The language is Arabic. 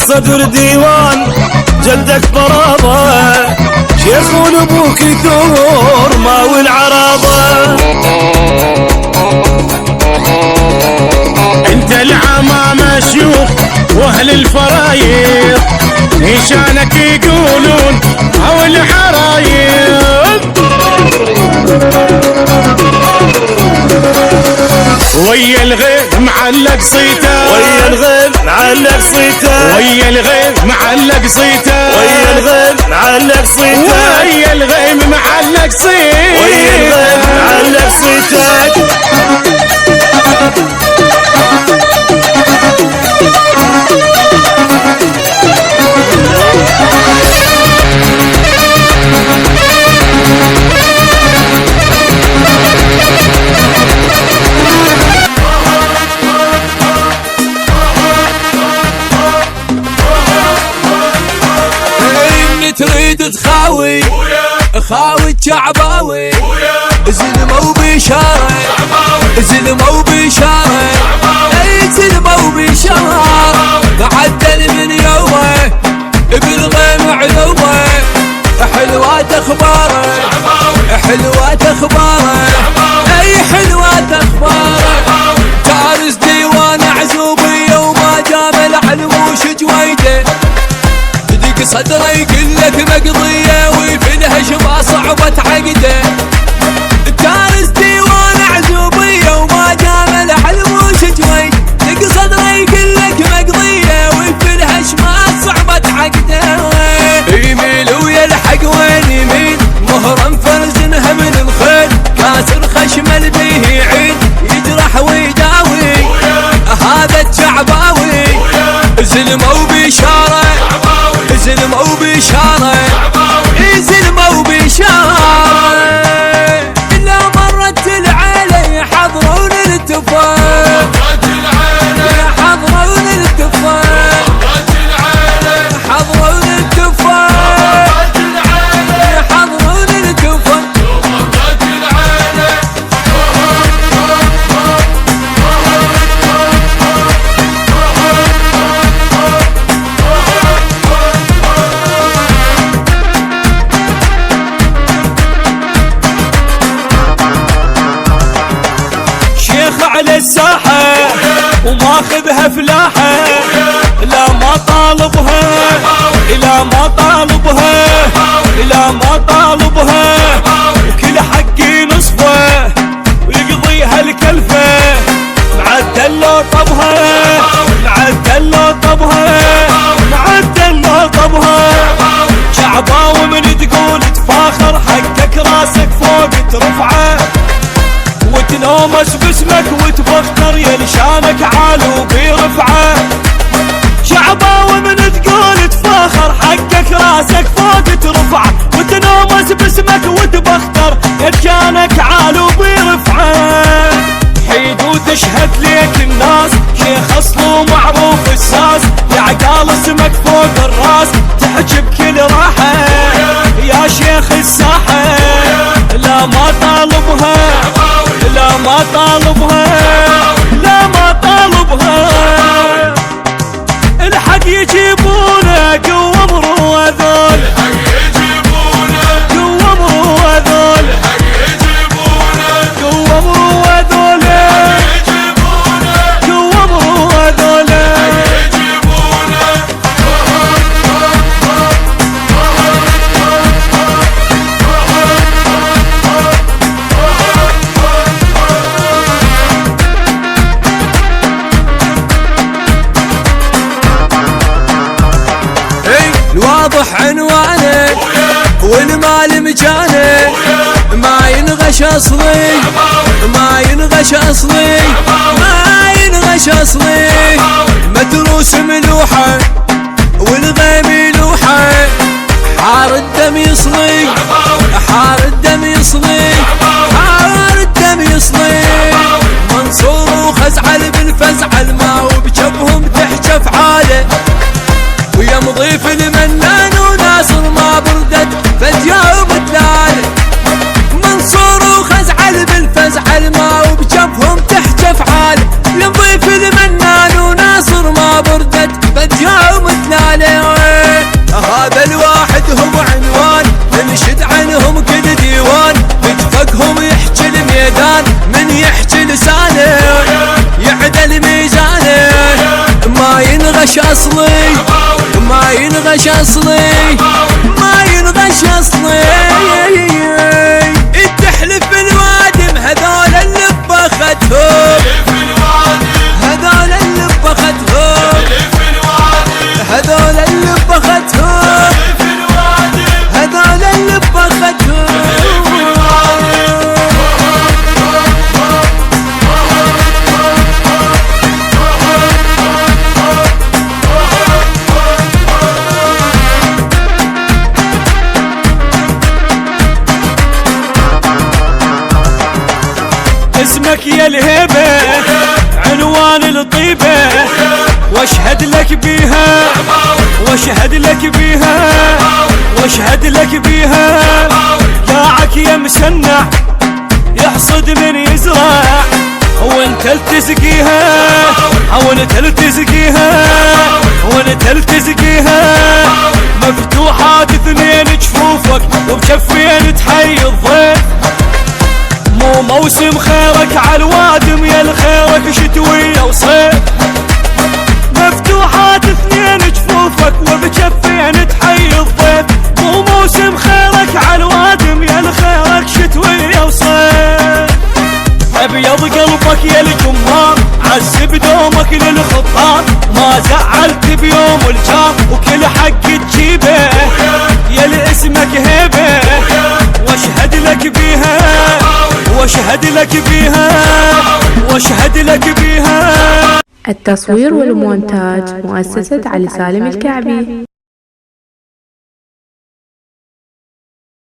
صدر ديوان جدك برابة، شيخ ولابوك ثور ما والعرابة. انت العمامة شيوخ واهل الفرايض، نشانك يقولون او الحرايض. ويا الغيب معلق صيته، ويا الغيب معلق صيته، ويا الغيب معلق صيته، ويا الغيب معلق صيته، ويا الغيب معلق صيته، ويا الغيب معلق صيتك. تريد تخاوي خاوي الشعباوي، زلموا بشارة زلموا بشارة، اي زلموا بشارة معدل من يومه بالغيم علوه. حلوات اخباره حلوات اخباره، اي حلوات اخباره. تارس ديوان عزوبي وما جامل علموش جويده، صدره يقلك مقضية وفي الهجمة صعبة عقده. تارس ديوان عزوبية وما جامل حلموش جوي، لك صدره يقلك مقضية وفي الهجمة صعبة عقده. يميل ويلحق وين يميل مهرم فرزنها من الخيل، كاسر خشمل به يعين يجرح ويداوي. هذا الشعباوي زلموا بشارة زلموا بشارة زلموا بشارة. إلا مرت العالي حضرون الاتفاق، حضرون الاتفاق، حضرون الاتفاق، حضرون الاتفاق. على الساحة وماخذها فلاحة، لا ما طالبها لا ما طالبها لا ما طالبها، وكل حقي نصفه ويقضيها الكلفة. معدل لو طبها معدل لو طبها معدل لو طبها. شعباوي من تقول تفاخر حقك راسك فوق ترفعه، وتنومس باسمك وتفخر يا لشانك عالو برفعه. شعباوي من تقول تفاخر حقك راسك فوق ترفعه، وتنومس باسمك وتفخر يا لشانك عالو برفعه. حيد وتشهد ليك الناس شيخ اصله معروف الساس، يعقال اسمك فوق الراس تحجب كل راحه. يا شيخ الساحه لا ما طالبها لا ما طالبها لا ما طالبها. الحق يجيبونه قوة مروة ذول، قوة مروة ذول، قوة مروة ذول، قوة مروة ذول. الواضح عنوانه والمال مجانه، ما ينغش اصلي ما ينغش اصلي ما ينغش اصلي. مدروس ملوحه والغيم يلوحه، حار الدم يصلي حار الدم يصلي حار الدم يصلي. منصور وخزعل بالفزعل ما وبجبهم تحجف عاله، ويا مضيف المنان وناصر ما بردت فجاوب تلاله. منصور وخزعل بالفزعل ما وبجبهم تحجف عاله، يا مضيف المنان وناصر ما بردت فجاوب تلاله. ينغش اصلي ما ينغش اصلي ما ينغش اصلي تحلف بالوادم هذول اللي بخدهم هذول اللي بخدهم هذول اللي بخدهم هذول اللي بخدهم اسمك يا الهبة عنوان الطيبة واشهد لك بيها واشهد لك بيها واشهد لك بيها داعك يا مسنع يحصد من يزرع وانت التزقيها وانت التزقيها وانت التزقيها مفتوحات اثنين جفوفك وبشفين تحيي الضيف مو موسم خيرك عالوادم يا الخيرك شتوية وصيف مفتوحات اثنين جفوفك وبجفين تحيي الضيف مو موسم خيرك عالوادم يا الخيرك شتوية وصيف ابيض قلبك يا الجمهور عذب دومك للخطاب ما زعلت بيوم الجار وكل حق تجيبه يا لاسمك هيبه واشهد لك بيها واشهد لك بيها واشهد لك بيها. التصوير والمونتاج مؤسسة علي سالم الكعبي.